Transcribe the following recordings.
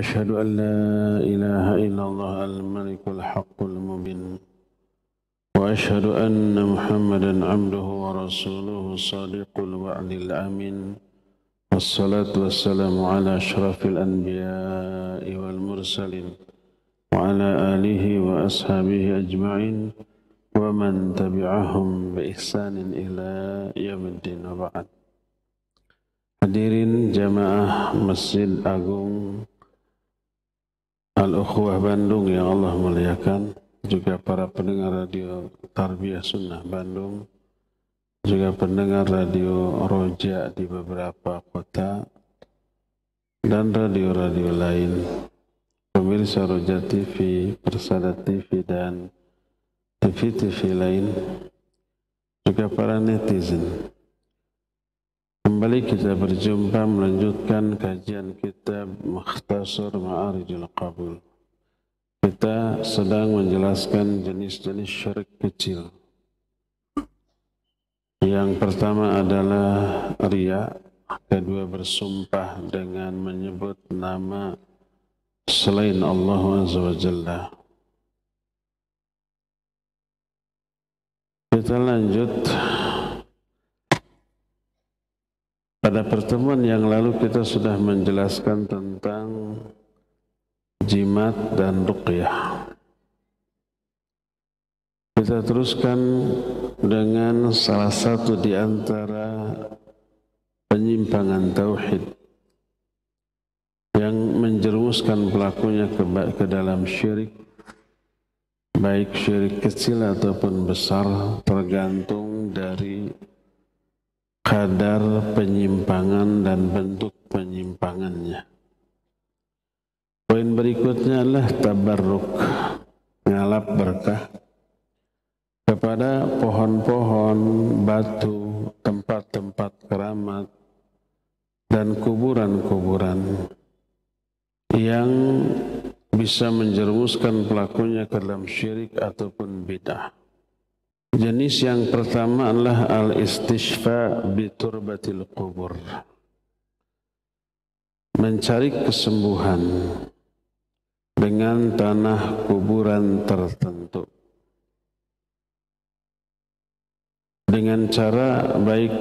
وأشهد أن لا إله إلا الله الملك الحق المبين وأشهد أن محمدا عبده ورسوله صادق الوعد الأمين والصلاة والسلام على أشرف الأنبياء والمرسلين وعلى آله وأصحابه أجمعين ومن تبعهم بإحسان إلى يوم الدين وبعد. Hadirin jamaah Masjid Agung Al-Ukhwah Bandung yang Allah muliakan, juga para pendengar radio Tarbiyah Sunnah Bandung, juga pendengar radio Roja di beberapa kota, dan radio-radio lain, pemirsa Roja TV, Persada TV, dan TV-TV lain, juga para netizen. Kembali kita berjumpa melanjutkan kajian kitab Mukhtasar Ma'arijul Qabul. Kita sedang menjelaskan jenis-jenis syirik kecil. Yang pertama adalah riya, kedua bersumpah dengan menyebut nama selain Allah Azza wa Jalla. Kita lanjut. Pada pertemuan yang lalu kita sudah menjelaskan tentang jimat dan ruqyah. Kita teruskan dengan salah satu di antara penyimpangan tauhid yang menjerumuskan pelakunya ke dalam syirik, baik syirik kecil ataupun besar, tergantung dari kadar penyimpangan dan bentuk penyimpangannya. Poin berikutnya adalah tabarruk, ngalap berkah kepada pohon-pohon, batu, tempat-tempat keramat, dan kuburan-kuburan yang bisa menjerumuskan pelakunya ke dalam syirik ataupun bid'ah. Jenis yang pertama adalah al-istishfa biturbatil qubur, mencari kesembuhan dengan tanah kuburan tertentu, dengan cara baik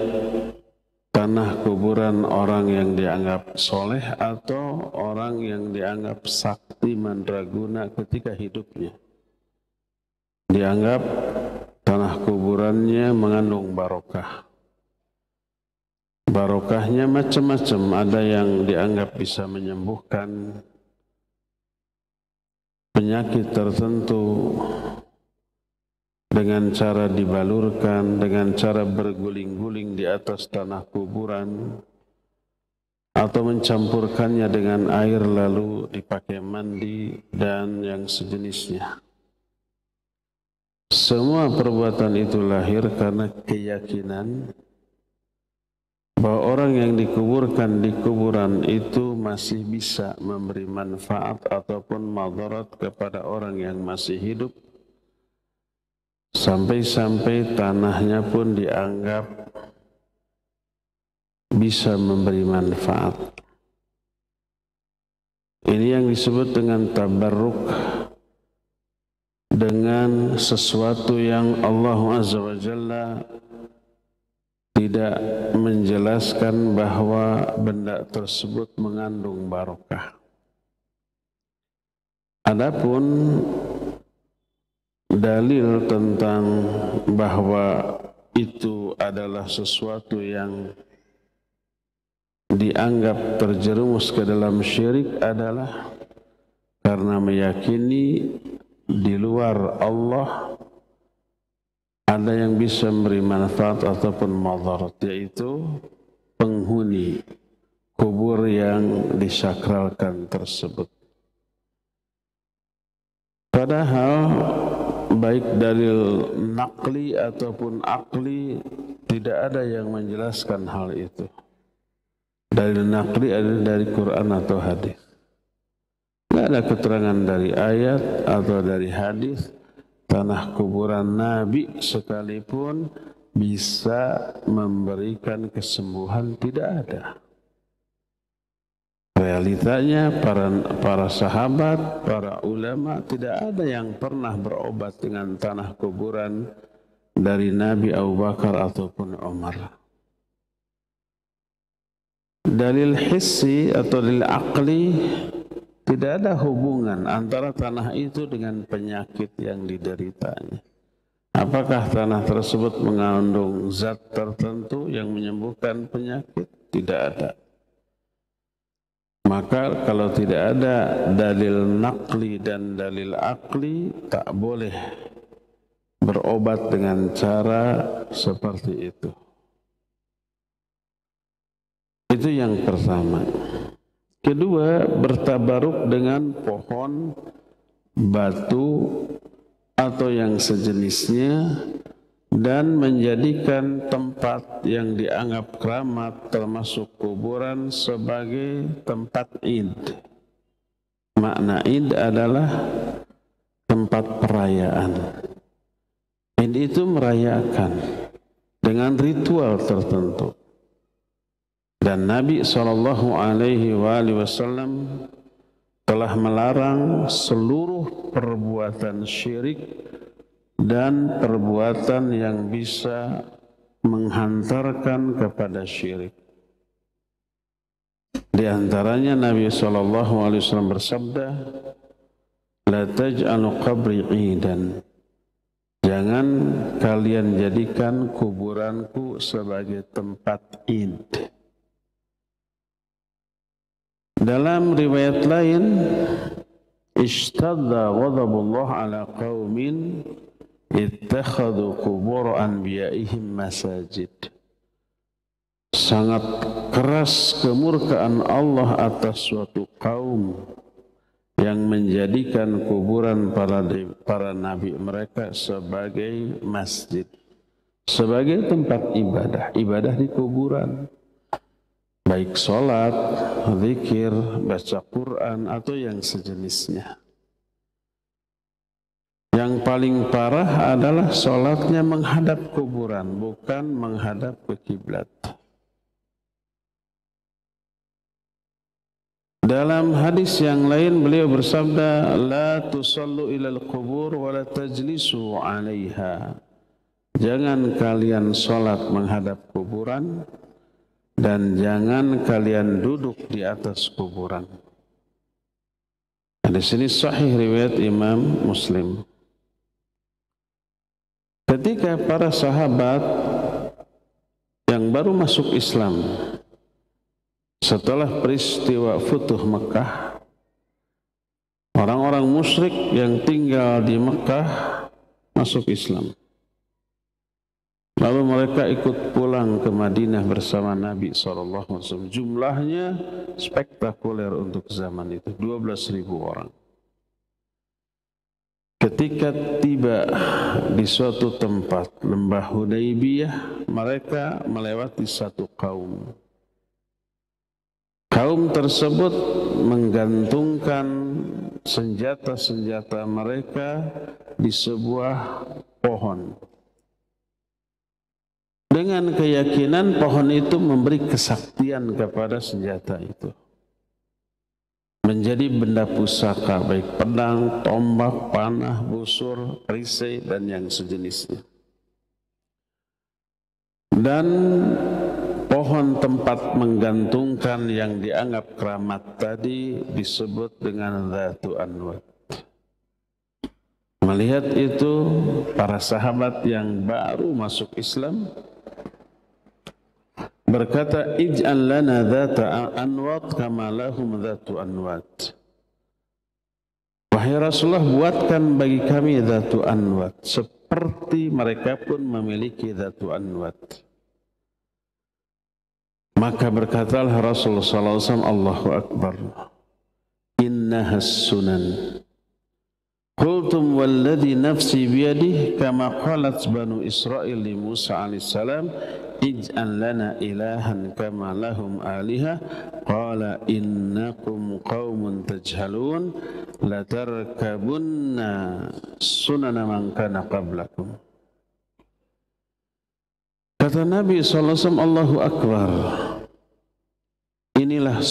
tanah kuburan orang yang dianggap soleh atau orang yang dianggap sakti mandraguna ketika hidupnya, dianggap tanah kuburannya mengandung barokah. Barokahnya macam-macam, ada yang dianggap bisa menyembuhkan penyakit tertentu dengan cara dibalurkan, dengan cara berguling-guling di atas tanah kuburan, atau mencampurkannya dengan air lalu dipakai mandi dan yang sejenisnya. Semua perbuatan itu lahir karena keyakinan bahwa orang yang dikuburkan di kuburan itu masih bisa memberi manfaat ataupun madarat kepada orang yang masih hidup, sampai-sampai tanahnya pun dianggap bisa memberi manfaat. Ini yang disebut dengan tabarruk dengan sesuatu yang Allah Azza wa Jalla tidak menjelaskan bahwa benda tersebut mengandung barokah. Adapun dalil tentang bahwa itu adalah sesuatu yang dianggap terjerumus ke dalam syirik adalah karena meyakini di luar Allah ada yang bisa memberi manfaat ataupun madarat, yaitu penghuni kubur yang disakralkan tersebut. Padahal baik dalil naqli ataupun akli tidak ada yang menjelaskan hal itu. Dalil naqli adalah dari Quran atau hadis. Tidak ada keterangan dari ayat atau dari hadis tanah kuburan Nabi sekalipun bisa memberikan kesembuhan, tidak ada. Realitanya para sahabat, para ulama tidak ada yang pernah berobat dengan tanah kuburan dari Nabi Abu Bakar ataupun Umar. Dalil hissi atau dalil akli, tidak ada hubungan antara tanah itu dengan penyakit yang dideritanya. Apakah tanah tersebut mengandung zat tertentu yang menyembuhkan penyakit? Tidak ada. Maka kalau tidak ada dalil nakli dan dalil akli, tak boleh berobat dengan cara seperti itu. Itu yang pertama. Kedua, bertabaruk dengan pohon, batu, atau yang sejenisnya, dan menjadikan tempat yang dianggap keramat termasuk kuburan sebagai tempat id. Makna id adalah tempat perayaan. Id itu merayakan dengan ritual tertentu. Dan Nabi SAW telah melarang seluruh perbuatan syirik dan perbuatan yang bisa menghantarkan kepada syirik. Di antaranya Nabi SAW bersabda, "La taj'alu qabri 'idan." Jangan kalian jadikan kuburanku sebagai tempat id. Dalam riwayat lain, ishtadda ghadabullah ala qaumin ittakhadhu qubur anbiya'ihim masajid. Sangat keras kemurkaan Allah atas suatu kaum yang menjadikan kuburan para nabi mereka sebagai masjid, sebagai tempat ibadah di kuburan. Baik sholat, zikir, baca Quran, atau yang sejenisnya. Yang paling parah adalah sholatnya menghadap kuburan, bukan menghadap ke kiblat. Dalam hadis yang lain beliau bersabda, "La tusallu ilal qubur wa la tajlisu 'alaiha." Jangan kalian sholat menghadap kuburan, dan jangan kalian duduk di atas kuburan. Di sini sahih riwayat Imam Muslim. Ketika para sahabat yang baru masuk Islam setelah peristiwa Futuh Mekah, orang-orang musyrik yang tinggal di Mekah masuk Islam. Lalu mereka ikut pulang ke Madinah bersama Nabi SAW. Jumlahnya spektakuler untuk zaman itu, 12.000 orang. Ketika tiba di suatu tempat, lembah Hudaybiyah, mereka melewati satu kaum. Kaum tersebut menggantungkan senjata-senjata mereka di sebuah pohon. Dengan keyakinan pohon itu memberi kesaktian kepada senjata itu. Menjadi benda pusaka, baik pedang, tombak, panah, busur, perisai, dan yang sejenisnya. Dan pohon tempat menggantungkan yang dianggap keramat tadi disebut dengan Dzatu Anwat. Melihat itu, para sahabat yang baru masuk Islam berkata, "Ij'al lana dzata anwat kama lahum dzatu anwat." Wahai Rasulullah, buatkan bagi kami dzatu anwat seperti mereka pun memiliki dzatu anwat. Maka berkatalah Rasulullah SAW, "Allahu Akbar, innahas sunan." Qultum walladhi nafsi biyadih kama qalat banu Israel li Musa alaihissalam, ij'al lana ilahan kama lahum aliha, qala innakum qaumun tajhalun latarkabunna sunana man kana qablakum. Kata Nabi SAW, Allahu Akbar, inilah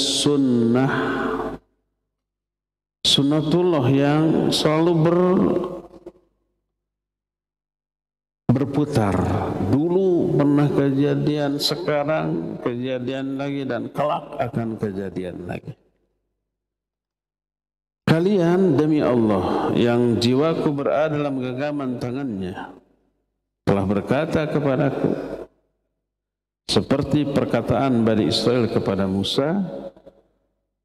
sunnatullah yang selalu berputar. Dulu pernah kejadian, sekarang kejadian lagi, dan kelak akan kejadian lagi. Kalian demi Allah yang jiwaku berada dalam genggaman tangannya telah berkata kepadaku seperti perkataan Bani Israel kepada Musa.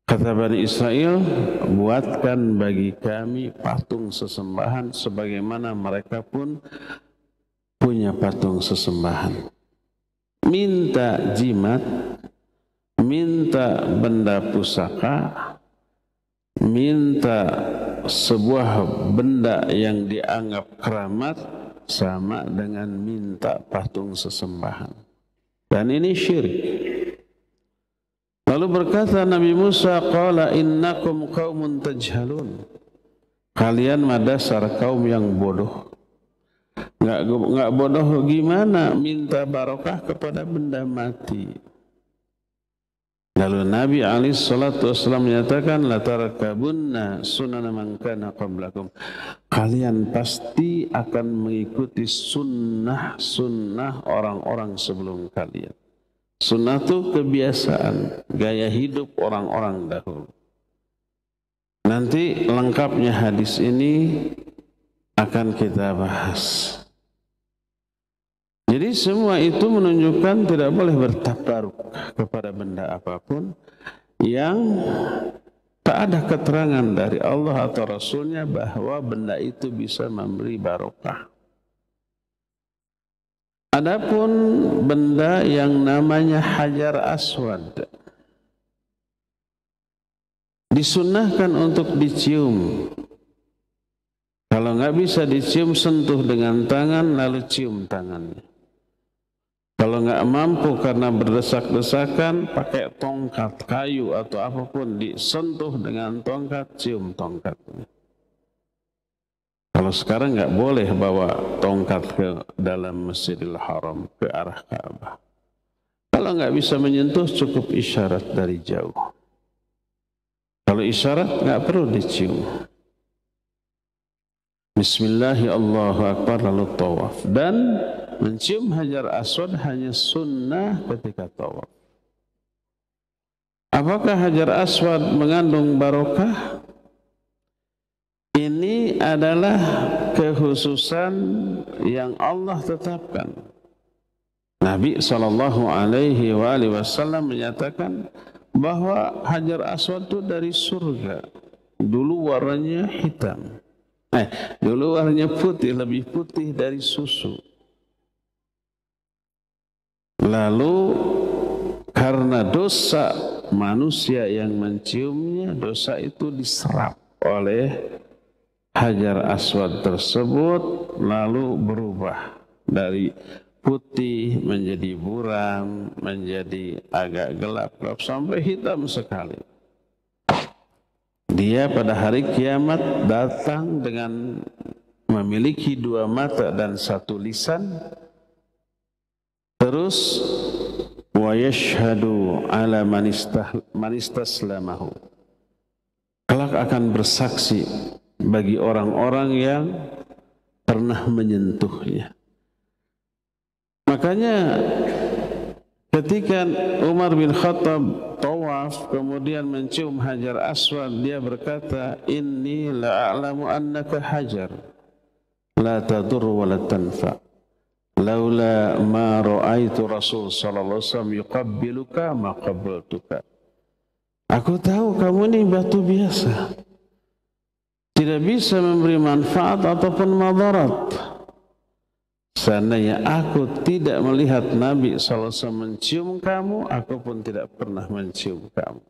Kata Bani Israel, buatkan bagi kami patung sesembahan sebagaimana mereka pun punya patung sesembahan. Minta jimat, minta benda pusaka, minta sebuah benda yang dianggap keramat sama dengan minta patung sesembahan. Dan ini syirik. Lalu berkata Nabi Musa, qala innakum qaumun tajhalun. Kalian madasar kaum yang bodoh. Enggak bodoh gimana minta barokah kepada benda mati. Lalu Nabi alaihi salatu wasallam menyatakan la tarakabunna sunana man kana qablakum. Kalian pasti akan mengikuti sunnah orang-orang sebelum kalian. Sunnah itu kebiasaan, gaya hidup orang-orang dahulu. Nanti lengkapnya hadis ini akan kita bahas. Jadi semua itu menunjukkan tidak boleh bertabaruk kepada benda apapun yang tak ada keterangan dari Allah atau Rasulnya bahwa benda itu bisa memberi barokah. Adapun benda yang namanya Hajar Aswad disunnahkan untuk dicium. Kalau nggak bisa dicium, sentuh dengan tangan lalu cium tangannya. Kalau nggak mampu karena berdesak-desakan, pakai tongkat kayu atau apapun, disentuh dengan tongkat, cium tongkatnya. Kalau sekarang nggak boleh bawa tongkat ke dalam Masjidil Haram, ke arah Ka'bah. Kalau nggak bisa menyentuh, cukup isyarat dari jauh. Kalau isyarat nggak perlu dicium. Bismillahi Allahu Akbar lalu tawaf. Dan mencium Hajar Aswad hanya sunnah ketika tawaf. Apakah Hajar Aswad mengandung barokah? Ini adalah kekhususan yang Allah tetapkan. Nabi SAW menyatakan bahwa Hajar Aswad itu dari surga. Dulu warnanya hitam. Dulu warnanya putih, lebih putih dari susu. Lalu karena dosa manusia yang menciumnya, dosa itu diserap oleh Hajar Aswad tersebut, lalu berubah dari putih menjadi buram, menjadi agak gelap-gelap sampai hitam sekali. Dia pada hari kiamat datang dengan memiliki 2 mata dan 1 lisan. Terus wa yashhadu ala man istaslamahu. Kelak akan bersaksi bagi orang-orang yang pernah menyentuhnya. Makanya ketika Umar bin Khattab tawaf kemudian mencium Hajar Aswad, dia berkata, inni la'alamu annaka hajar la tadur wa la tanfa laula ma ra'aitu Rasul sallallahu alaihi wasallam yuqabbiluka ma qabbaltuka. Aku tahu kamu ini batu biasa, tidak bisa memberi manfaat ataupun madarat. Seandainya aku tidak melihat Nabi SAW mencium kamu, aku pun tidak pernah mencium kamu.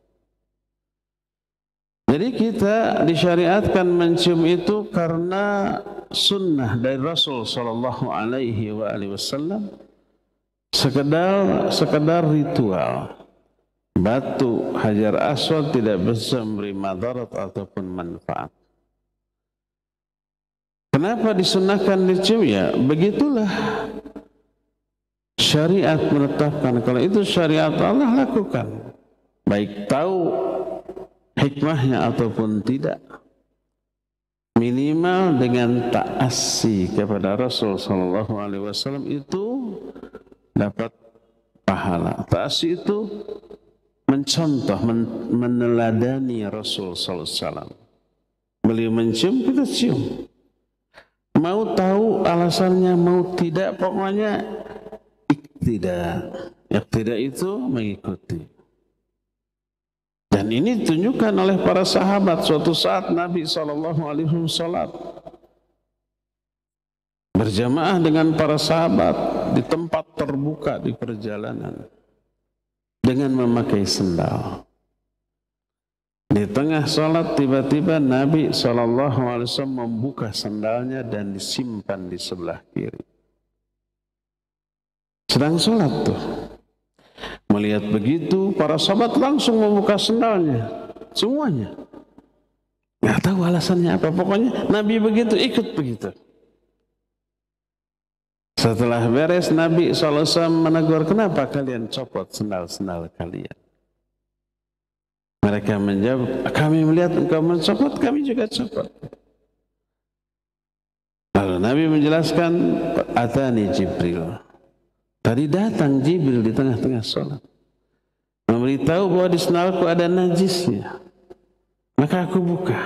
Jadi kita disyariatkan mencium itu karena sunnah dari Rasul SAW. Sekedar ritual. Batu Hajar Aswad tidak bisa memberi madarat ataupun manfaat. Kenapa disunahkan dicium? Ya, begitulah syariat menetapkan. Kalau itu syariat Allah, lakukan. baik tahu hikmahnya ataupun tidak, minimal dengan ta'assi kepada Rasul sallallahu alaihi wasallam itu dapat pahala. Ta'assi itu mencontoh, meneladani Rasul sallallahu alaihi wasallam. Beliau mencium, kita cium. Mau tahu alasannya, mau tidak, pokoknya iktidah. Iktidah itu mengikuti. Dan ini ditunjukkan oleh para sahabat. Suatu saat Nabi SAW salat berjamaah dengan para sahabat di tempat terbuka di perjalanan dengan memakai sendal. Di tengah salat tiba-tiba Nabi SAW membuka sendalnya dan disimpan di sebelah kiri. Sedang salat tuh. Melihat begitu, para sahabat langsung membuka sendalnya. Semuanya. Nggak tahu alasannya apa. Pokoknya Nabi begitu, ikut begitu. Setelah beres, Nabi SAW menegur, kenapa kalian copot sendal-sendal kalian? Mereka menjawab, kami melihat engkau mencopot, kami juga copot. Lalu Nabi menjelaskan, atani Jibril. Tadi datang Jibril di tengah-tengah sholat. Memberitahu bahwa di sendalku ada najisnya. Maka aku buka.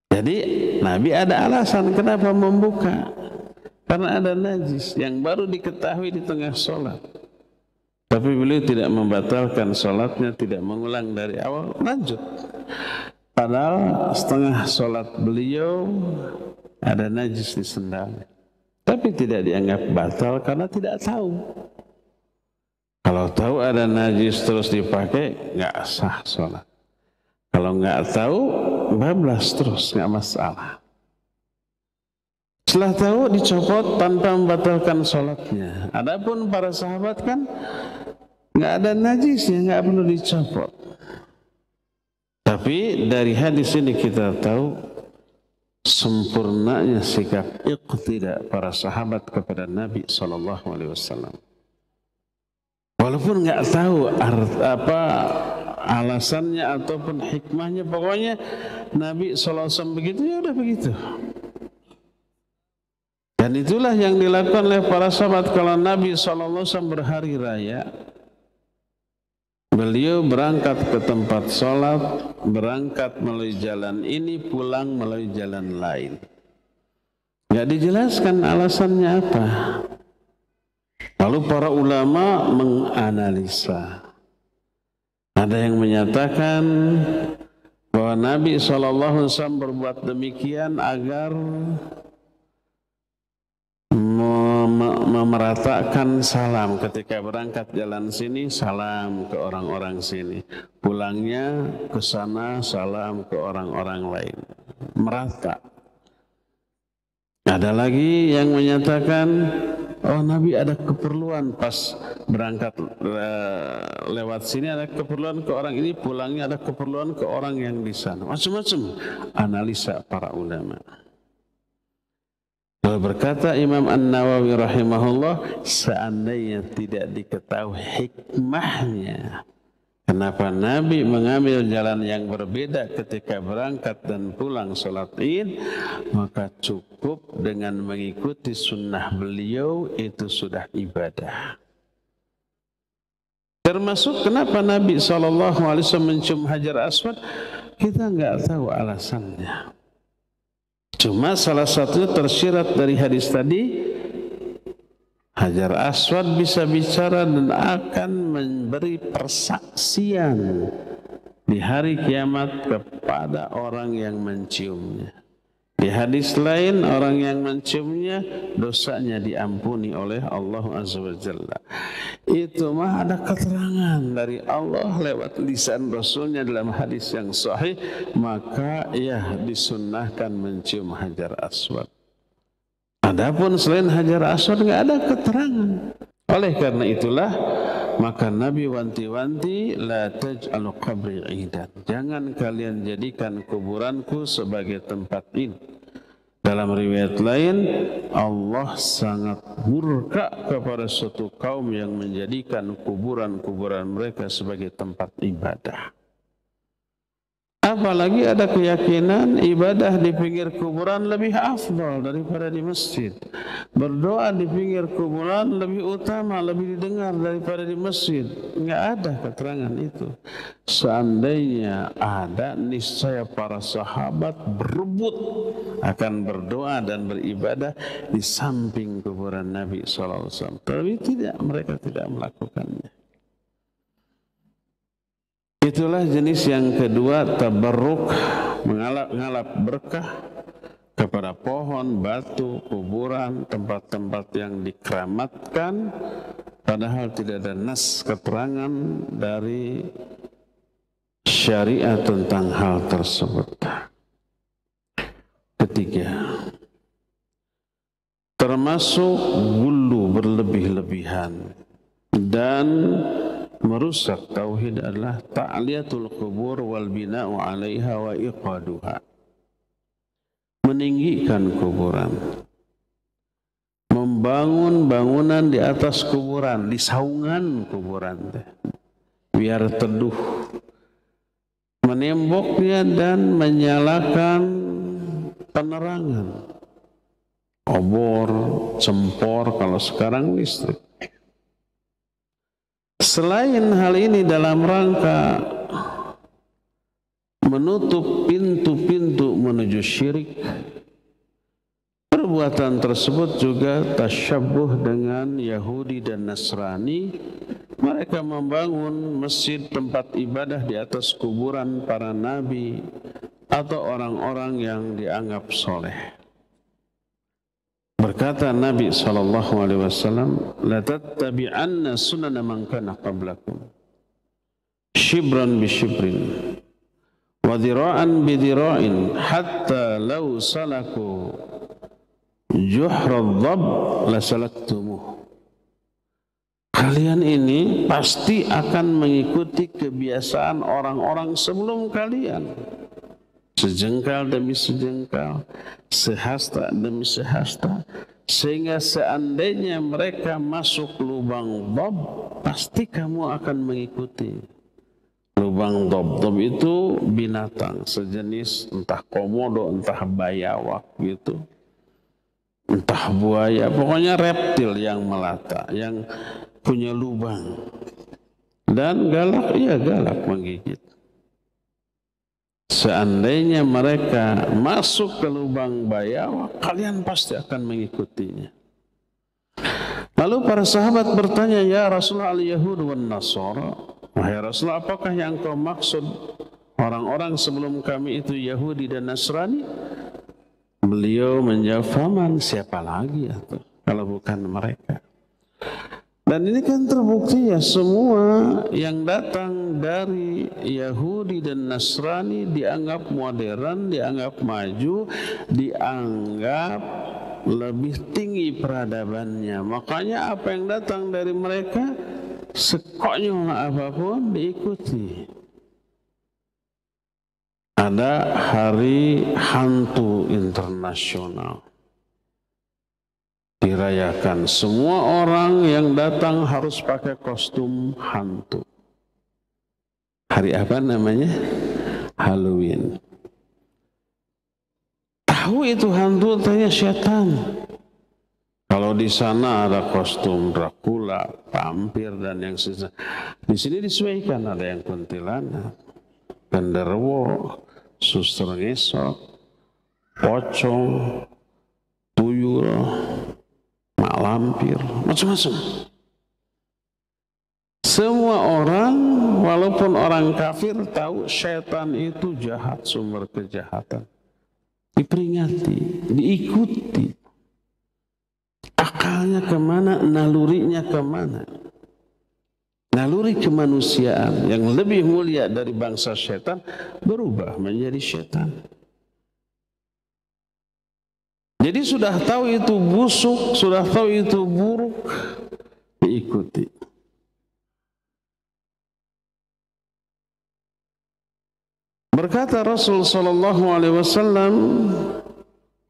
Jadi Nabi ada alasan kenapa membuka. Karena ada najis yang baru diketahui di tengah sholat. Tapi beliau tidak membatalkan sholatnya, tidak mengulang dari awal, lanjut. Padahal setengah sholat beliau ada najis di sendalnya. Tapi tidak dianggap batal karena tidak tahu. Kalau tahu ada najis terus dipakai, nggak sah sholat. Kalau nggak tahu, bablas terus, nggak masalah. Setelah tahu dicopot tanpa membatalkan sholatnya. Adapun para sahabat kan nggak ada najisnya, nggak perlu dicopot. Tapi dari hadis ini kita tahu sempurnanya sikap iqtidah para sahabat kepada Nabi SAW. Walaupun nggak tahu apa alasannya ataupun hikmahnya, pokoknya Nabi SAW begitu, ya udah begitu. Dan itulah yang dilakukan oleh para sahabat. Kalau Nabi SAW berhari raya, beliau berangkat ke tempat sholat, berangkat melalui jalan ini, pulang melalui jalan lain. Nggak dijelaskan alasannya apa. Lalu para ulama menganalisa. Ada yang menyatakan bahwa Nabi SAW berbuat demikian agar memeratakan salam. Ketika berangkat jalan sini, salam ke orang-orang sini. Pulangnya ke sana, salam ke orang-orang lain. Merata. Ada lagi yang menyatakan, oh Nabi ada keperluan pas berangkat lewat sini, ada keperluan ke orang ini, pulangnya ada keperluan ke orang yang di sana. Macam-macam analisa para ulama. Berkata Imam An-Nawawi rahimahullah, seandainya tidak diketahui hikmahnya, kenapa Nabi mengambil jalan yang berbeda ketika berangkat dan pulang sholat Id, maka cukup dengan mengikuti sunnah beliau, itu sudah ibadah. Termasuk kenapa Nabi SAW mencium Hajar Aswad, kita nggak tahu alasannya. Cuma salah satunya tersirat dari hadis tadi, Hajar Aswad bisa bicara dan akan memberi persaksian di hari kiamat kepada orang yang menciumnya. Di hadis lain, orang yang menciumnya dosanya diampuni oleh Allah Azza wa Jalla. Itu mah ada keterangan dari Allah lewat lisan Rasulnya dalam hadis yang sahih, maka ya disunnahkan mencium Hajar Aswad. Adapun selain Hajar Aswad nggak ada keterangan. Oleh karena itulah maka Nabi wanti-wanti, la taj'alu qabri 'idan. Jangan kalian jadikan kuburanku sebagai tempat Id. Dalam riwayat lain, Allah sangat murka kepada suatu kaum yang menjadikan kuburan-kuburan mereka sebagai tempat ibadah. Apalagi ada keyakinan ibadah di pinggir kuburan lebih afdal daripada di masjid. Berdoa di pinggir kuburan lebih utama, lebih didengar daripada di masjid. Enggak ada keterangan itu. Seandainya ada, niscaya para sahabat berebut akan berdoa dan beribadah di samping kuburan Nabi SAW. Tapi tidak, mereka tidak melakukannya. Itulah jenis yang kedua, tabarruk, mengalap-ngalap berkah kepada pohon, batu, kuburan, tempat-tempat yang dikeramatkan, padahal tidak ada nas keterangan dari syariat tentang hal tersebut. Ketiga, termasuk gulu berlebih-lebihan dan merusak tauhid adalah ta'liyatul qubur wal bina'u 'alaiha wa iqaduha. Meninggikan kuburan, membangun bangunan di atas kuburan, di saungan kuburan biar teduh, menemboknya dan menyalakan penerangan, obor, cempor, kalau sekarang listrik. Selain hal ini dalam rangka menutup pintu-pintu menuju syirik, perbuatan tersebut juga tasyabbuh dengan Yahudi dan Nasrani. Mereka membangun masjid tempat ibadah di atas kuburan para nabi atau orang-orang yang dianggap soleh. Berkata Nabi SAW, la tattabi'anna sunana man kana qablakum shibran bi shibrin wa dhira'an bi dhira'in hatta law salaku juhra dhab la salaktumuh. Kalian ini pasti akan mengikuti kebiasaan orang-orang sebelum kalian, sejengkal demi sejengkal, sehasta demi sehasta, sehingga seandainya mereka masuk lubang dhab, pasti kamu akan mengikuti. Lubang dhab itu binatang sejenis, entah komodo, entah bayawak gitu, entah buaya, pokoknya reptil yang melata, yang punya lubang dan galak, iya galak menggigit. Seandainya mereka masuk ke lubang bayawak, kalian pasti akan mengikutinya. Lalu para sahabat bertanya, ya Rasulullah, al-Yahud wan Nasara, wahai Rasulullah, apakah yang kau maksud orang-orang sebelum kami itu Yahudi dan Nasrani? Beliau menjawab, faman, siapa lagi ya tuh, kalau bukan mereka. Dan ini kan terbukti ya, semua yang datang dari Yahudi dan Nasrani dianggap modern, dianggap maju, dianggap lebih tinggi peradabannya. Makanya apa yang datang dari mereka, sekonyol apapun diikuti. Ada hari hantu internasional dirayakan, semua orang yang datang harus pakai kostum hantu. Hari apa namanya? Halloween. Tahu itu hantu, tanya setan. Kalau di sana ada kostum Dracula, vampir dan yang sisa. Di sini disesuaikan, ada yang kuntilanak, genderuwo, suster ngesot, pocong, tuyul, lampir, macam-macam. Semua orang, walaupun orang kafir, tahu syaitan itu jahat, sumber kejahatan. Diperingati, diikuti. Akalnya kemana, nalurinya kemana. Naluri kemanusiaan yang lebih mulia dari bangsa syaitan berubah menjadi syaitan. Jadi sudah tahu itu busuk, sudah tahu itu buruk, diikuti. Berkata Rasul sallallahu alaihi wasallam,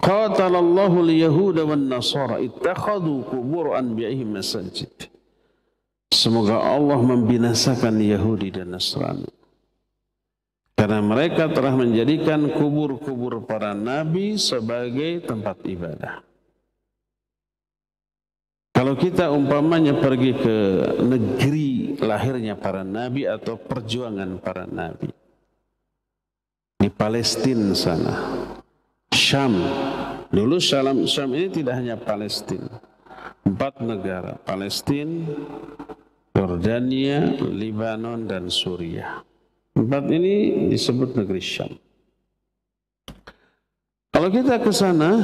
Qatalallahu al-yahuda wan nasara ittakhadhu qubur anbiya'ihim masajid. Semoga Allah membinasakan Yahudi dan Nasrani, karena mereka telah menjadikan kubur-kubur para nabi sebagai tempat ibadah. Kalau kita umpamanya pergi ke negeri lahirnya para nabi atau perjuangan para nabi, di Palestina sana, Syam. Dulu Syam ini tidak hanya Palestina. 4 negara, Palestina, Yordania, Lebanon, dan Suriah. 4 ini disebut negeri Syam. Kalau kita ke sana,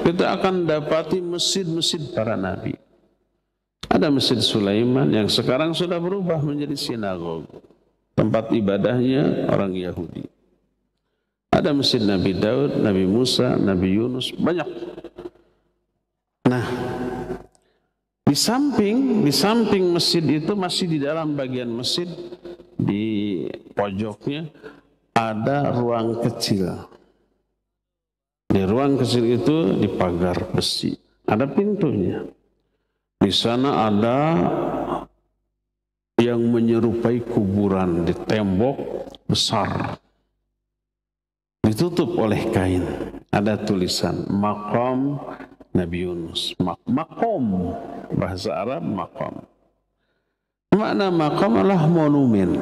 kita akan dapati masjid-masjid para nabi. Ada Masjid Sulaiman yang sekarang sudah berubah menjadi sinagog, tempat ibadahnya orang Yahudi. Ada Masjid Nabi Daud, Nabi Musa, Nabi Yunus, banyak. Nah, di samping masjid itu, masih di dalam bagian masjid, di pojoknya ada ruang kecil. Di ruang kecil itu dipagar besi, ada pintunya. Di sana ada yang menyerupai kuburan di tembok besar, ditutup oleh kain. Ada tulisan Maqam Nabi Yunus. Maqam, bahasa Arab maqam. Makna maqam adalah monumen.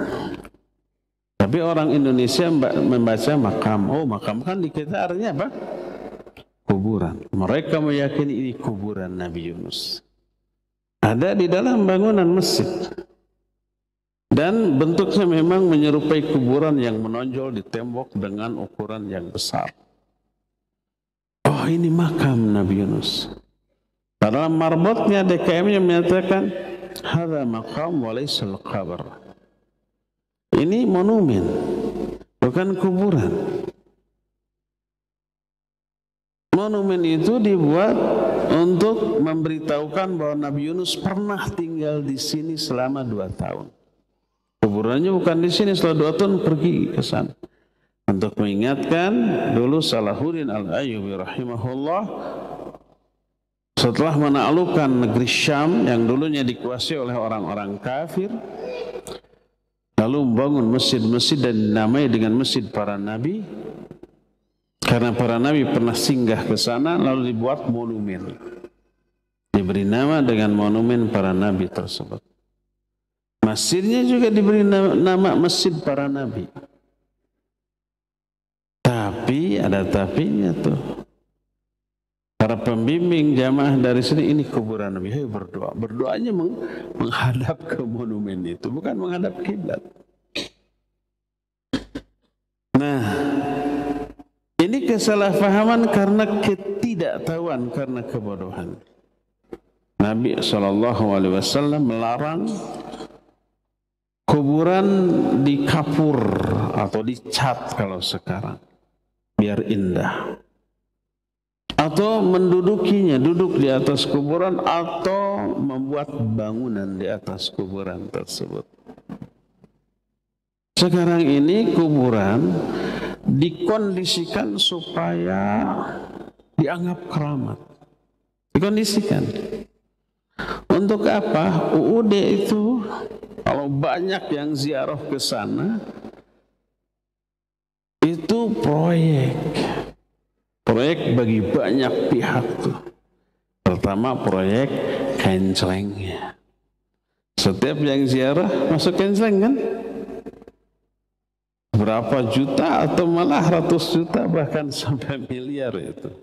Tapi orang Indonesia membaca makam. Oh, makam kan di kita artinya apa? Kuburan. Mereka meyakini ini kuburan Nabi Yunus. Ada di dalam bangunan masjid. Dan bentuknya memang menyerupai kuburan yang menonjol di tembok dengan ukuran yang besar. Oh, ini makam Nabi Yunus. Dalam marbotnya DKM-nya menyatakan hadza maqam wa laysa al-qabr. Ini monumen, bukan kuburan. Monumen itu dibuat untuk memberitahukan bahwa Nabi Yunus pernah tinggal di sini selama 2 tahun. Kuburannya bukan di sini, setelah 2 tahun pergi ke sana. Untuk mengingatkan, dulu Salahuddin Al-Ayyubi rahimahullah setelah menaklukkan negeri Syam yang dulunya dikuasai oleh orang-orang kafir, lalu membangun masjid-masjid dan dinamai dengan Masjid Para Nabi, karena para nabi pernah singgah ke sana, lalu dibuat monumen, diberi nama dengan monumen para nabi tersebut. Masjidnya juga diberi nama Masjid Para Nabi. Tapi ada tapinya tuh. Para pembimbing jamaah dari sini, ini kuburan Nabi. Hei, berdoa. Berdoanya menghadap ke monumen itu, bukan menghadap kiblat. Nah, ini kesalahpahaman karena ketidaktahuan, karena kebodohan. Nabi SAW melarang kuburan dikapur atau dicat kalau sekarang, biar indah. Atau mendudukinya, duduk di atas kuburan, atau membuat bangunan di atas kuburan tersebut. Sekarang ini kuburan dikondisikan supaya dianggap keramat. Dikondisikan. Untuk apa? UUD itu kalau banyak yang ziarah ke sana, itu proyek bagi banyak pihak tuh. Pertama proyek kencelengnya. Setiap yang ziarah masuk kenceleng kan? Berapa juta atau malah ratus juta bahkan sampai miliar itu.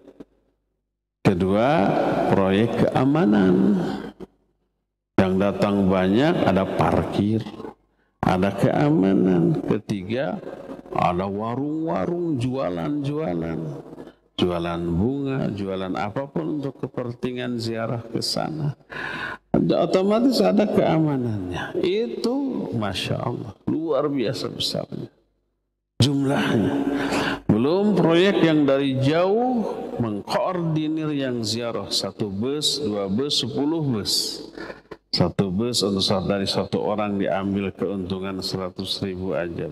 Kedua, proyek keamanan. Yang datang banyak, ada parkir, ada keamanan. Ketiga, ada warung-warung, jualan-jualan. Jualan bunga, jualan apapun untuk kepentingan ziarah ke sana. Otomatis ada keamanannya. Itu Masya Allah, luar biasa besarnya jumlahnya. Belum proyek yang dari jauh mengkoordinir yang ziarah, 1 bus, 2 bus, 10 bus. 1 bus untuk dari 1 orang diambil keuntungan 100.000 aja,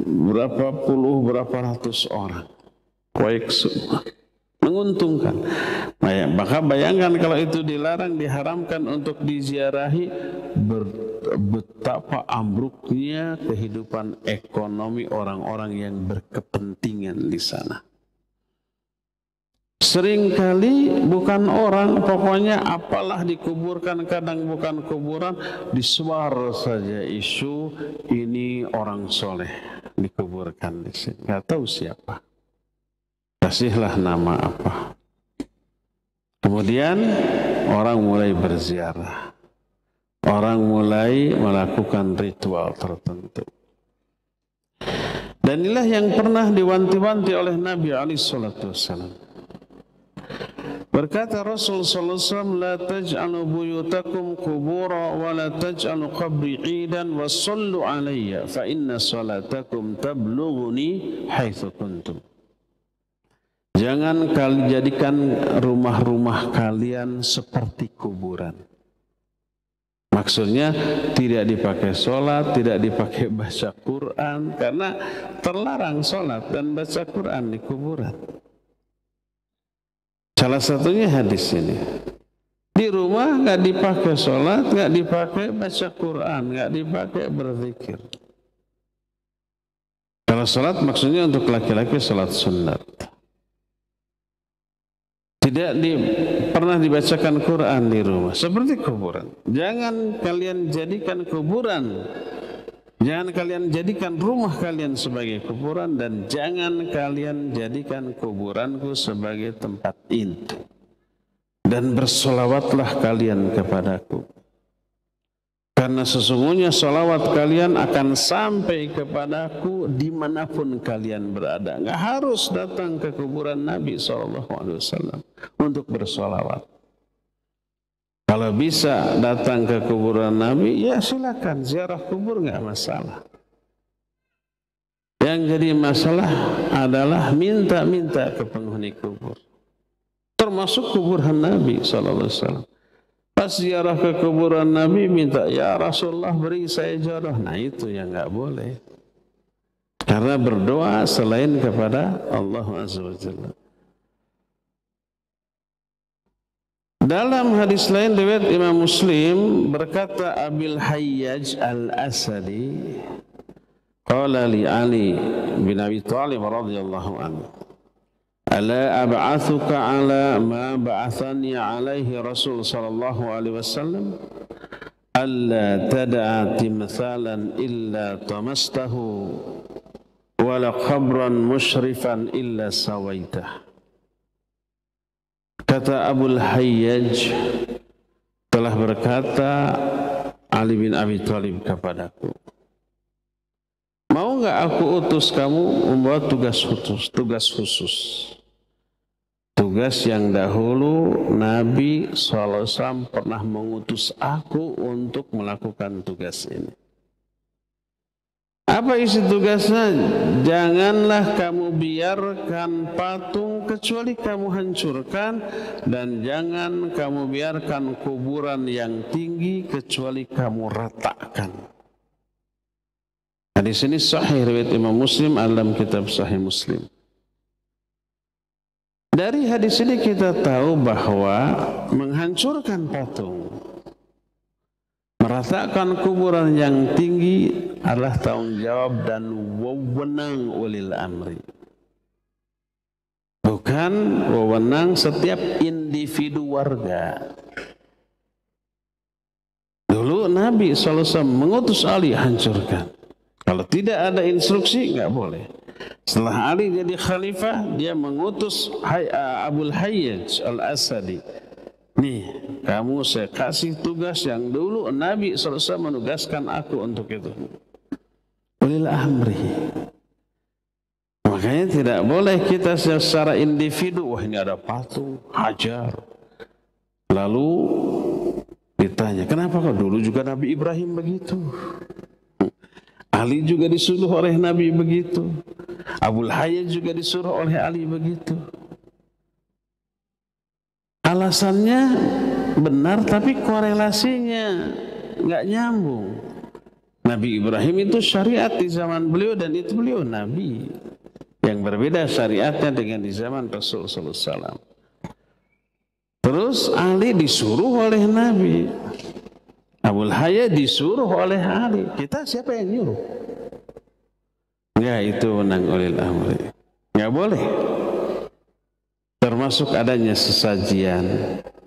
berapa puluh, berapa ratus orang. Proyek semua. menguntungkan. Maka bayangkan kalau itu dilarang, diharamkan untuk diziarahi, betapa ambruknya kehidupan ekonomi orang-orang yang berkepentingan di sana. Seringkali bukan orang, pokoknya apalah dikuburkan, kadang bukan kuburan, disuar saja isu ini orang soleh dikuburkan di sini. Nggak tahu siapa, kasihlah nama apa. Kemudian orang mulai berziarah, orang mulai melakukan ritual tertentu. Dan inilah yang pernah diwanti-wanti oleh Nabi SAW. Berkata Rasul sallallahu alaihi wasallam, la taj'alu buyutakum qubura wa la taj'alu qabri 'idan wa sallu 'alayya fa inna salatakum tablughuni haitsu kuntum. Jangan kalian jadikan rumah-rumah kalian seperti kuburan. Maksudnya tidak dipakai sholat, tidak dipakai baca Quran, karena terlarang sholat dan baca Quran di kuburan. Salah satunya hadis ini. Di rumah nggak dipakai sholat, nggak dipakai baca Quran, nggak dipakai berzikir. Kalau sholat maksudnya untuk laki-laki sholat sunat. Tidak pernah dibacakan Quran di rumah, seperti kuburan. Jangan kalian jadikan kuburan. Jangan kalian jadikan rumah kalian sebagai kuburan, dan jangan kalian jadikan kuburanku sebagai tempat inti. Dan bersolawatlah kalian kepadaku. Karena sesungguhnya solawat kalian akan sampai kepadaku dimanapun kalian berada. Nggak harus datang ke kuburan Nabi SAW untuk bersolawat. Kalau bisa datang ke kuburan Nabi, ya silakan ziarah kubur, nggak masalah. Yang jadi masalah adalah minta-minta ke penghuni kubur, termasuk kuburan Nabi SAW. Pas ziarah ke kuburan Nabi minta, ya Rasulullah beri saya jodoh. Nah itu yang nggak boleh, karena berdoa selain kepada Allah Azza wa Jalla. Dalam hadis lain riwayat Imam Muslim, berkata Abil Hayyaj Al-Asadi, qala li Ali bin Abi Thalib radhiyallahu anhu, ala ab'athuka ala ma ba'athani alaihi Rasul sallallahu alaihi wasallam, alla tad'a timthalan illa tamastahu wala qabran musyrifan illa sawaitah. Kata Abul Hayyaj, telah berkata Ali bin Abi Thalib kepadaku, mau nggak aku utus kamu membawa tugas khusus. Tugas yang dahulu Nabi SAW pernah mengutus aku untuk melakukan tugas ini. Apa isi tugasnya? Janganlah kamu biarkan patung kecuali kamu hancurkan, dan jangan kamu biarkan kuburan yang tinggi kecuali kamu ratakan. Hadis ini sahih riwayat Imam Muslim dalam kitab Sahih Muslim. Dari hadis ini kita tahu bahwa menghancurkan patung, meratakan kuburan yang tinggi adalah tanggung jawab dan wewenang ulil amri. Bukan wewenang setiap individu warga. Dulu Nabi SAW mengutus Ali, hancurkan. Kalau tidak ada instruksi, nggak boleh. Setelah Ali jadi khalifah, dia mengutus Abul Hayyaj Al-Asadi. Nih, kamu saya kasih tugas yang dulu Nabi SAW menugaskan aku untuk itu. Ulil amri. Makanya tidak boleh kita secara individu, wah ini ada patung, hajar. Lalu ditanya, kenapa kok dulu juga Nabi Ibrahim begitu? Ali juga disuruh oleh Nabi begitu. Abul Hayyaj juga disuruh oleh Ali begitu. Alasannya benar, tapi korelasinya nggak nyambung. Nabi Ibrahim itu syariat di zaman beliau, dan itu beliau Nabi. Yang berbeda syariatnya dengan di zaman Rasul sallallahu alaihi wasallam. Terus Ali disuruh oleh Nabi. Abul Hayy disuruh oleh Ali. Kita siapa yang nyuruh? Enggak, itu wewenang ulil amri. Enggak boleh. Termasuk adanya sesajian.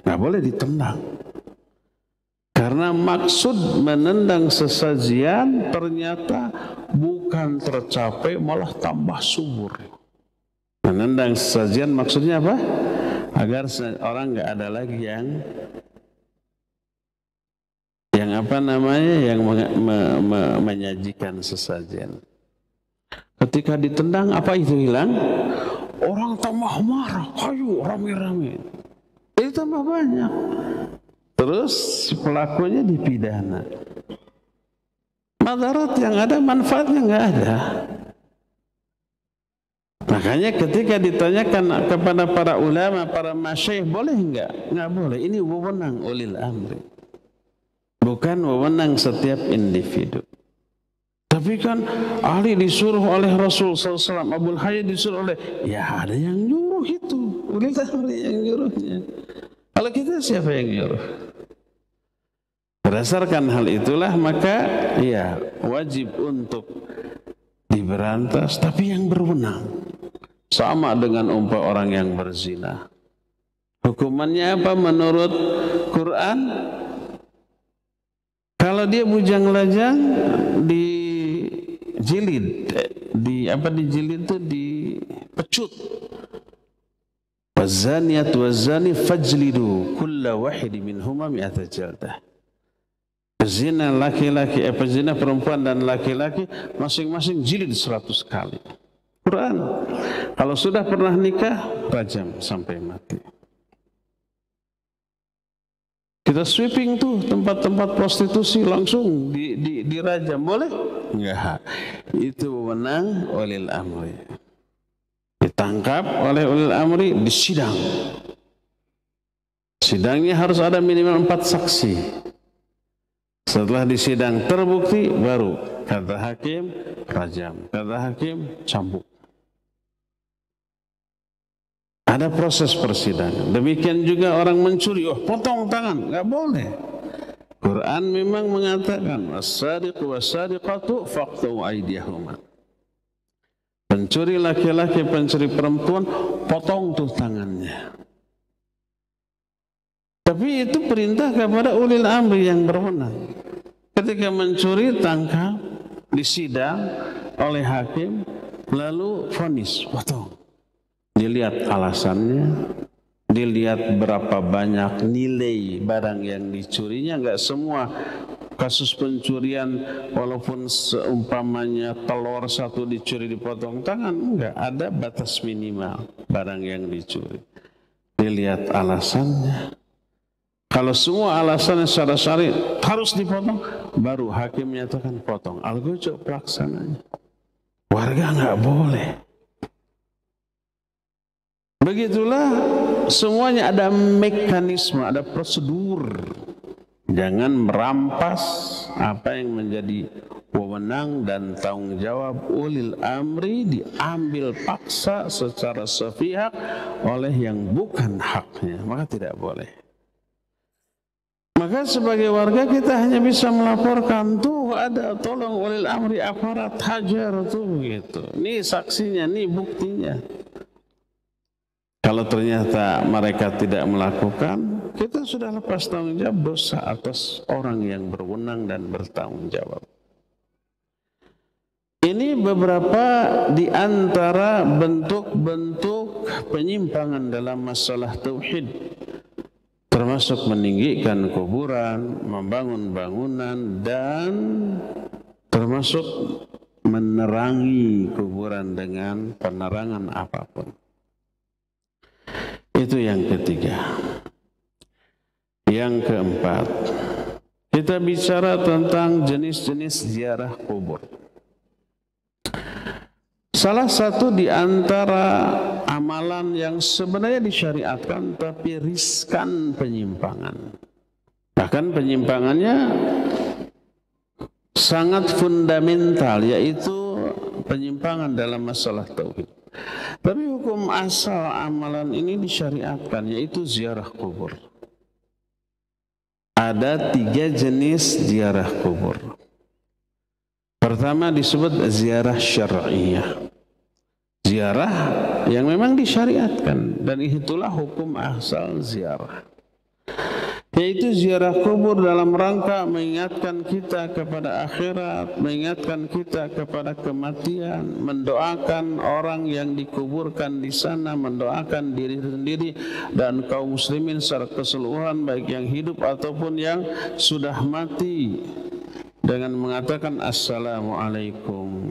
Enggak boleh ditendang. Karena maksud menendang sesajian ternyata bukan tercapai, malah tambah subur. Menendang sesajian maksudnya apa? Agar orang nggak ada lagi yang apa namanya, yang menyajikan sesajian. Ketika ditendang, apa itu hilang? Orang tambah marah, kayu rame-rame. Itu tambah banyak. Terus si pelakunya dipidana. Madarat yang ada, manfaatnya nggak ada. Makanya ketika ditanyakan kepada para ulama, para masyayikh, boleh enggak? Enggak boleh. Ini wewenang ulil amri. Bukan wewenang setiap individu. Tapi kan Ali disuruh oleh Rasul SAW, Abul Hayy disuruh oleh, ya ada yang nyuruh itu. Ulil amri yang nyuruhnya. Kalau kita siapa yang nyuruh? Berdasarkan hal itulah maka ya wajib untuk diberantas, tapi yang berwenang. Sama dengan umpah orang yang berzina. Hukumannya apa menurut Quran? Kalau dia bujang lajang dijilid, dijilid itu dipecut. Wazaniyat wazani fajlidu kulla wahidi minhuma mi'ata jaldah. Pezina laki-laki, pezina perempuan dan laki-laki masing-masing jilid 100 kali. Quran. Kalau sudah pernah nikah, rajam sampai mati. Kita sweeping tuh tempat-tempat prostitusi langsung dirajam, boleh? Enggak. Itu wewenang ulil amri. Ditangkap oleh ulil amri, disidang. Sidangnya harus ada minimal 4 saksi. Setelah disidang terbukti, baru kata hakim rajam, kata hakim cambuk. Ada proses persidangan. Demikian juga orang mencuri, potong tangan, nggak boleh. Quran memang mengatakan was-sariqu was-sariqatu faqtu aydiyahuma. Pencuri laki-laki, pencuri perempuan, potong tuh tangannya. Tapi itu perintah kepada ulil amri yang berwenang. Ketika mencuri, tangkap, disidang oleh hakim, lalu vonis, potong. Dilihat alasannya, dilihat berapa banyak nilai barang yang dicurinya. Enggak semua kasus pencurian walaupun seumpamanya telur 1 dicuri dipotong tangan, enggak, ada batas minimal barang yang dicuri. Dilihat alasannya. Kalau semua alasannya secara syar'i harus dipotong, baru hakim menyatakan potong. Al-Ghujub pelaksananya. Warga enggak boleh. Begitulah semuanya ada mekanisme, ada prosedur. Jangan merampas apa yang menjadi wewenang dan tanggung jawab ulil amri diambil paksa secara sepihak oleh yang bukan haknya, maka tidak boleh. Maka sebagai warga kita hanya bisa melaporkan, tuh ada, tolong ulil amri aparat hajar tuh gitu. Ini saksinya, ini buktinya. Kalau ternyata mereka tidak melakukan, kita sudah lepas tanggung jawab dosa atas orang yang berwenang dan bertanggung jawab. Ini beberapa di antara bentuk-bentuk penyimpangan dalam masalah tauhid, termasuk meninggikan kuburan, membangun bangunan, dan termasuk menerangi kuburan dengan penerangan apapun. Itu yang ketiga. Yang keempat, kita bicara tentang jenis-jenis ziarah kubur. Salah satu di antara amalan yang sebenarnya disyariatkan tapi riskan penyimpangan. Bahkan penyimpangannya sangat fundamental, yaitu penyimpangan dalam masalah tauhid. Tapi hukum asal amalan ini disyariatkan, yaitu ziarah kubur. Ada 3 jenis ziarah kubur. Pertama disebut ziarah syar'iyah. Ziarah yang memang disyariatkan, dan itulah hukum asal ziarah. Yaitu ziarah kubur dalam rangka mengingatkan kita kepada akhirat, mengingatkan kita kepada kematian, mendoakan orang yang dikuburkan di sana, mendoakan diri sendiri dan kaum muslimin secara keseluruhan, baik yang hidup ataupun yang sudah mati, dengan mengatakan assalamualaikum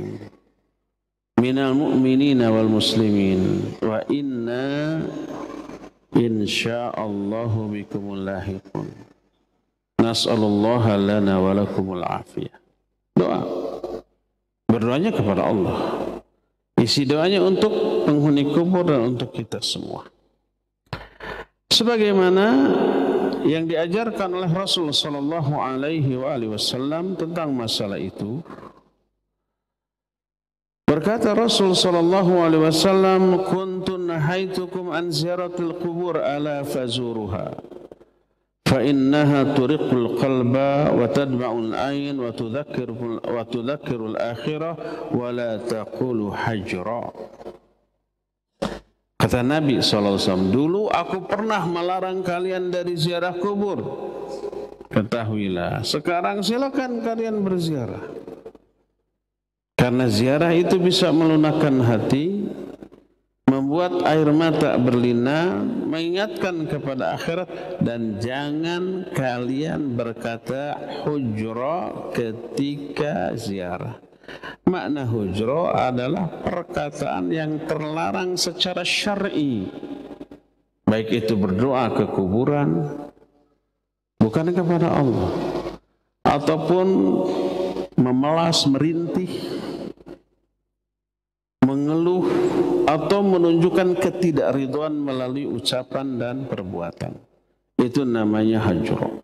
minal mu'minina wal muslimin wa inna insyaallahu bikumul lahiqun. Nas'alullaha lana wa lakumul afiyah. Doa. Berdoanya kepada Allah. Isi doanya untuk penghuni kubur dan untuk kita semua. Sebagaimana yang diajarkan oleh Rasul sallallahu alaihi wasallam tentang masalah itu. Berkata Rasul sallallahu alaihi wasallam, "Kuntu nahaitukum an ziyaratil qubur ala fazuruha. Fa innaha turiqul qalba wa tadma'ul ayn wa tudzakkirul akhirah wa la taqulu hajra." Kata Nabi sallallahu alaihi wasallam, "Dulu aku pernah melarang kalian dari ziarah kubur. Ketahuilah, sekarang silakan kalian berziarah. Karena ziarah itu bisa melunakkan hati, membuat air mata berlinang, mengingatkan kepada akhirat, dan jangan kalian berkata hujra ketika ziarah." Makna hujra adalah perkataan yang terlarang secara syar'i. Baik itu berdoa ke kuburan, bukan kepada Allah, ataupun memelas, merintih, mengeluh, atau menunjukkan ketidakridhaan melalui ucapan dan perbuatan. Itu namanya hajr.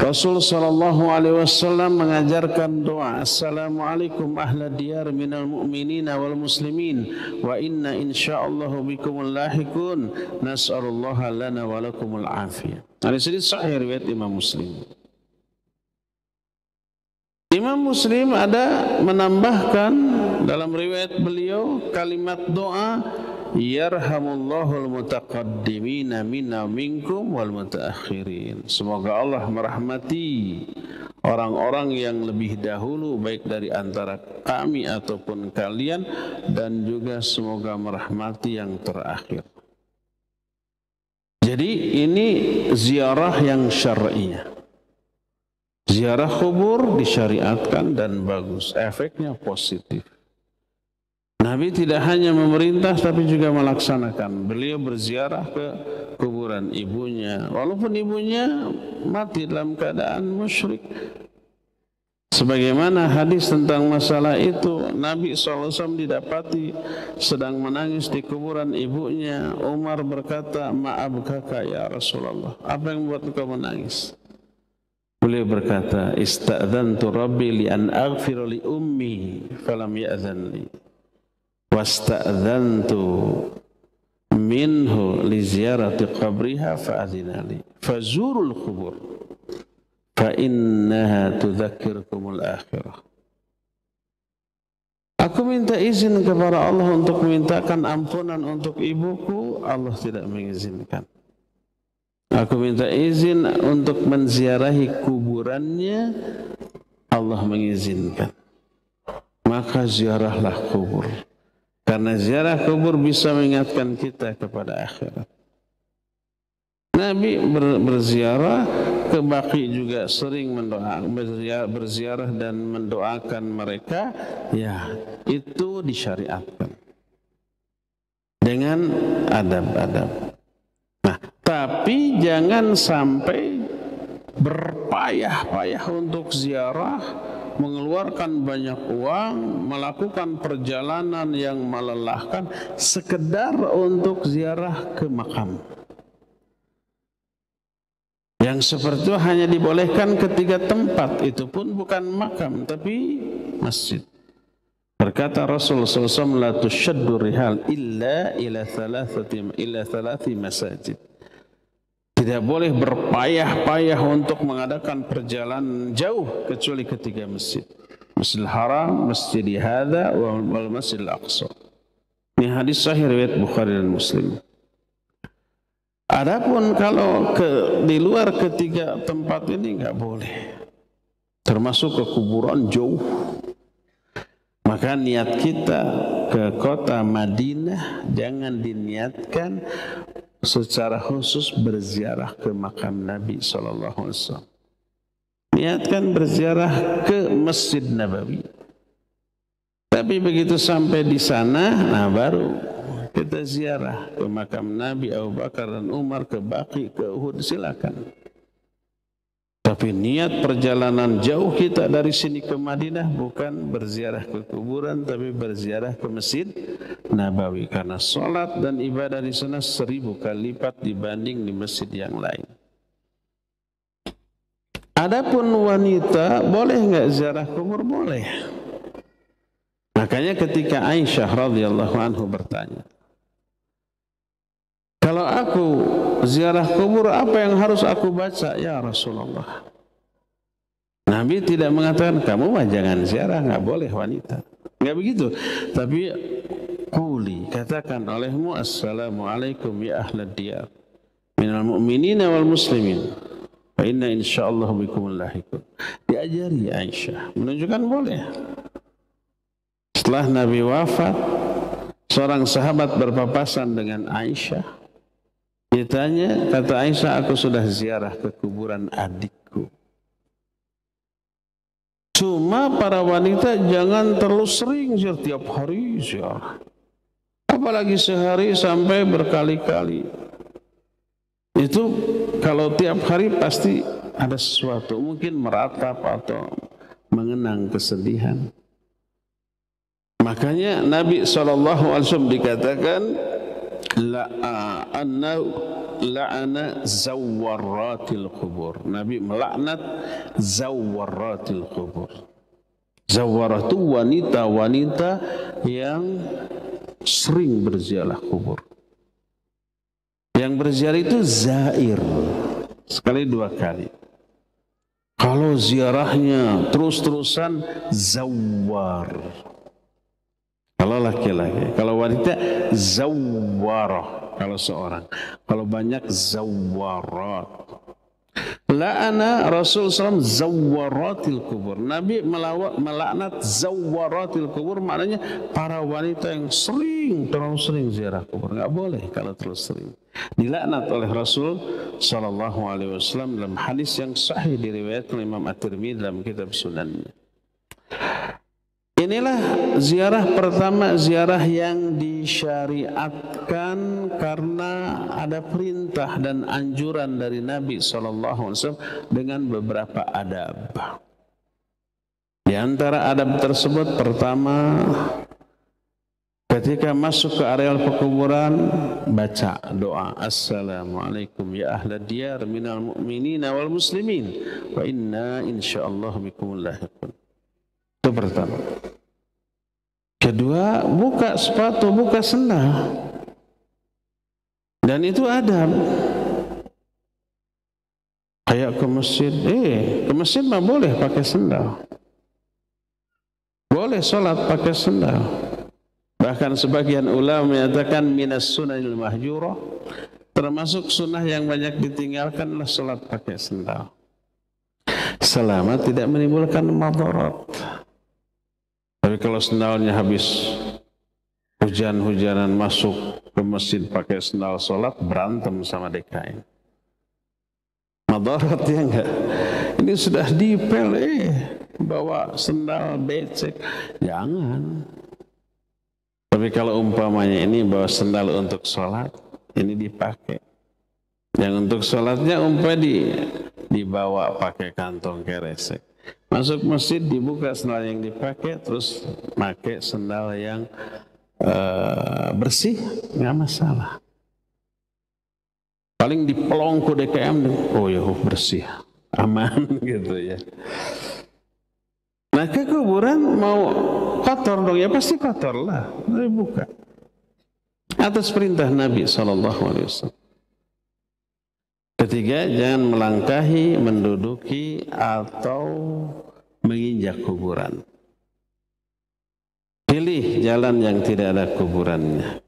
Rasul sallallahu alaihi wasallam mengajarkan doa, "Assalamualaikum ahla diyar minal mu'minina wal muslimin wa inna insyaallahu bikumul lahiqun. Nas'alullaha lana wa lakumul afiyah." Hadis ini sahih riwayat Imam Muslim. Imam Muslim ada menambahkan dalam riwayat beliau kalimat doa, "Yarhamullahul mutaqaddimina minna minkum wal mutaakhirin." Semoga Allah merahmati orang-orang yang lebih dahulu baik dari antara kami ataupun kalian, dan juga semoga merahmati yang terakhir. Jadi ini ziarah yang syar'iyah. Ziarah kubur disyariatkan dan bagus, efeknya positif. Nabi tidak hanya memerintah tapi juga melaksanakan. Beliau berziarah ke kuburan ibunya, walaupun ibunya mati dalam keadaan musyrik. Sebagaimana hadis tentang masalah itu, Nabi SAW didapati sedang menangis di kuburan ibunya. Umar berkata, "Ma'abkaka ya Rasulullah, apa yang membuat engkau menangis?" Beliau berkata, "Ista'dzantu Rabbi li an aghfira li ummi falam ya'dzan li. Wasta'dzantu minhu li ziyarati qabriha fa'adzina li. Fazurul qubur fa innaha tudzakkirukumul akhirah." Aku minta izin kepada Allah untuk memintakan ampunan untuk ibuku, Allah tidak mengizinkan. Aku minta izin untuk menziarahi kuburannya, Allah mengizinkan. Maka ziarahlah kubur. Karena ziarah kubur bisa mengingatkan kita kepada akhirat. Nabi berziarah ke Baqi juga sering berziarah dan mendoakan mereka. Ya, itu disyariatkan dengan adab-adab. Nah, tapi jangan sampai berpayah-payah untuk ziarah, mengeluarkan banyak uang, melakukan perjalanan yang melelahkan sekedar untuk ziarah ke makam. Yang seperti itu hanya dibolehkan ketiga tempat, itu pun bukan makam tapi masjid. Berkata Rasul SAW, la tushaddu rihal illa ila thalathi masajid. Tidak boleh berpayah-payah untuk mengadakan perjalanan jauh kecuali ketiga masjid. Masjidil Haram, Masjidil Hadza, wal Masjidil Aqsa. Ini hadis sahih riwayat Bukhari dan Muslim. Adapun kalau di luar ketiga tempat ini enggak boleh. Termasuk ke kuburan jauh. Maka niat kita ke kota Madinah jangan diniatkan secara khusus berziarah ke makam Nabi SAW. Niatkan berziarah ke Masjid Nabawi. Tapi begitu sampai di sana, nah baru kita ziarah ke makam Nabi, Abu Bakar dan Umar, ke Baqi, ke Uhud, silakan. Tapi niat perjalanan jauh kita dari sini ke Madinah bukan berziarah ke kuburan, tapi berziarah ke Masjid Nabawi. Karena sholat dan ibadah di sana 1000 kali lipat dibanding di masjid yang lain. Adapun wanita boleh enggak ziarah kubur? Boleh. Makanya ketika Aisyah radhiyallahu anhu bertanya, kalau aku ziarah kubur, apa yang harus aku baca ya Rasulullah? Nabi tidak mengatakan kamu mah jangan ziarah, nggak boleh wanita, nggak begitu. Tapi quli, katakan olehmu, assalamualaikum ya ahlad diyar minal mu'minina wal muslimin fa inna insyaallah bikumul lahiqun. Diajari Aisyah, menunjukkan boleh. Setelah Nabi wafat, seorang sahabat berpapasan dengan Aisyah. Ditanya, kata Aisyah, aku sudah ziarah ke kuburan adikku. Cuma para wanita jangan terlalu sering ziarah, tiap hari ziarah. Apalagi sehari sampai berkali-kali. Itu kalau tiap hari pasti ada sesuatu, mungkin meratap atau mengenang kesedihan. Makanya Nabi SAW dikatakan la'ana zawwaratil qubur. Nabi melaknat zawwaratil qubur. Zawwarah itu wanita-wanita yang sering berziarah kubur. Yang berziarah itu zair, sekali 2 kali. Kalau ziarahnya terus-terusan, zawwar. Kalau laki-laki, kalau wanita zawwarah, kalau seorang. Kalau banyak zawwarat. La'ana Rasul SAW zawwaratil kubur. Nabi melaknat zawwaratil kubur, maknanya para wanita yang terlalu sering ziarah kubur. Enggak boleh kalau terlalu sering. Dilaknat oleh Rasul SAW dalam hadis yang sahih diriwayatkan Imam At-Tirmidzi dalam kitab Sunannya. Inilah ziarah pertama, ziarah yang disyariatkan karena ada perintah dan anjuran dari Nabi SAW dengan beberapa adab. Di antara adab tersebut, pertama, ketika masuk ke areal pekuburan, baca doa, assalamualaikum ya ahlad diyar minal mu'minina wal muslimin wa inna insyaallah bikumul lahiqun. Itu pertama. Kedua, buka sepatu, buka sendal. Dan itu adab. Kayak ke masjid mah boleh pakai sendal. Boleh sholat pakai sendal. Bahkan sebagian ulama menyatakan minas sunnahil mahjurah, termasuk sunnah yang banyak ditinggalkanlah sholat pakai sendal. Selama tidak menimbulkan madarat. Tapi kalau sendalnya habis hujan-hujanan masuk ke masjid pakai sendal sholat, berantem sama DKM. Madarat ya enggak? Ini sudah dipel, bawa sendal becek. Jangan. Tapi kalau umpamanya ini bawa sendal untuk sholat, ini dipakai. Yang untuk sholatnya dibawa pakai kantong keresek. Masuk masjid dibuka sendal yang dipakai, terus pakai sendal yang bersih, nggak masalah. Paling dipelongku DKM, oh ya bersih, aman gitu ya. Nah ke kubur kuburan mau kotor dong, ya pasti kotor lah, buka. Atas perintah Nabi SAW. Ketiga, jangan melangkahi, menduduki atau menginjak kuburan. Pilih jalan yang tidak ada kuburannya.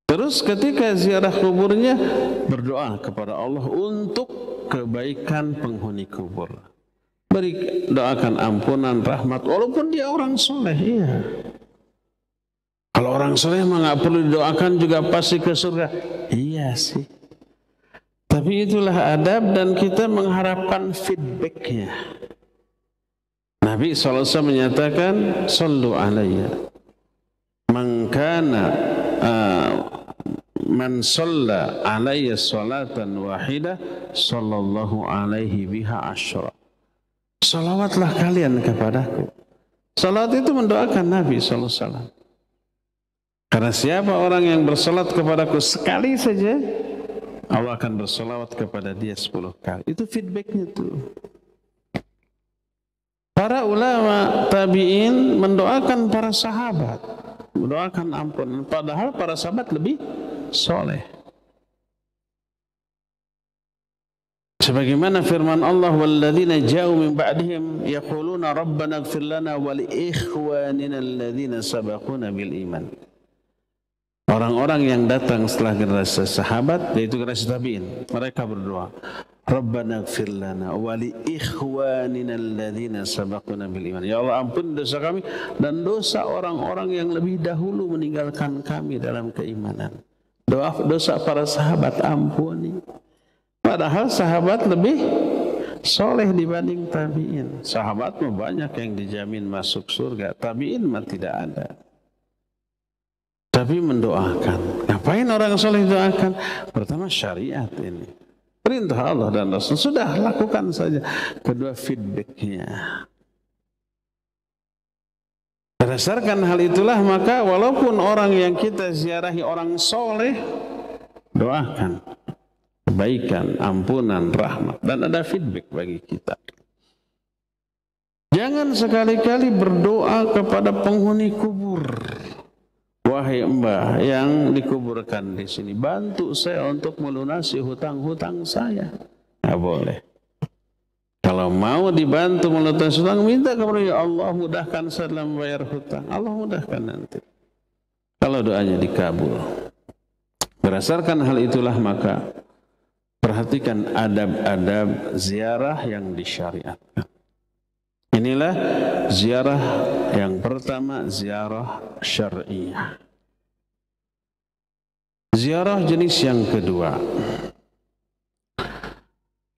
Terus ketika ziarah kuburnya, berdoa kepada Allah untuk kebaikan penghuni kubur. Doakan ampunan, rahmat, walaupun dia orang soleh, iya. Kalau orang soleh mah nggak perlu didoakan juga pasti ke surga. Iya sih. Tapi itulah adab dan kita mengharapkan feedbacknya. Nabi SAW menyatakan, Sallu alayya. Man shalla alayya salatan wahidah, sallallahu alaihi biha asyra. Salawatlah kalian kepadaku. Salat itu mendoakan Nabi SAW. Karena siapa orang yang bersalat kepadaku sekali saja, Allah akan bersalawat kepada dia 10 kali. Itu feedbacknya tuh. Para ulama tabi'in mendoakan para sahabat, mendoakan ampunan. Padahal para sahabat lebih soleh. Sebagaimana firman Allah, walladzina ja'u min ba'dihim yaquluna rabbana ighfir lana wa li ikhwanina alladzina sabaquna bil iman. Orang-orang yang datang setelah generasi sahabat, yaitu generasi tabi'in, mereka berdoa, Rabbana ighfir lana wa li ikhwanina alladzina sabaquna bil iman. Ya Allah, ampun dosa kami dan dosa orang-orang yang lebih dahulu meninggalkan kami dalam keimanan. Dosa para sahabat ampuni. Padahal sahabat lebih soleh dibanding tabi'in. Sahabat mah banyak yang dijamin masuk surga, tabi'in mah tidak ada. Tapi mendoakan. Ngapain orang soleh doakan? Pertama syariat ini. Perintah Allah dan Rasul. Sudah lakukan saja. Kedua feedbacknya. Berdasarkan hal itulah maka walaupun orang yang kita ziarahi orang soleh, doakan kebaikan, ampunan, rahmat. Dan ada feedback bagi kita. Jangan sekali-kali berdoa kepada penghuni kubur. Wahai mbah yang dikuburkan di sini, bantu saya untuk melunasi hutang-hutang saya. Nggak boleh. Kalau mau dibantu melunasi hutang, minta kepada ya Allah mudahkan saya dalam membayar hutang. Allah mudahkan nanti. Kalau doanya dikabul. Berdasarkan hal itulah maka perhatikan adab-adab ziarah yang disyariatkan. Inilah ziarah yang pertama, ziarah syar'iyah. Ziarah jenis yang kedua,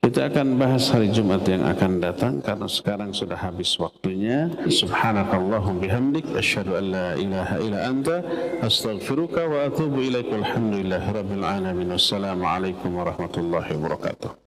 kita akan bahas hari Jumat yang akan datang karena sekarang sudah habis waktunya. Subhanakallahum bihamdik, asyhadu an la ilaha illa anta, astaghfiruka wa atubu ilaik. Alhamdulillahirabbil alamin. Wassalamualaikum warahmatullahi wabarakatuh.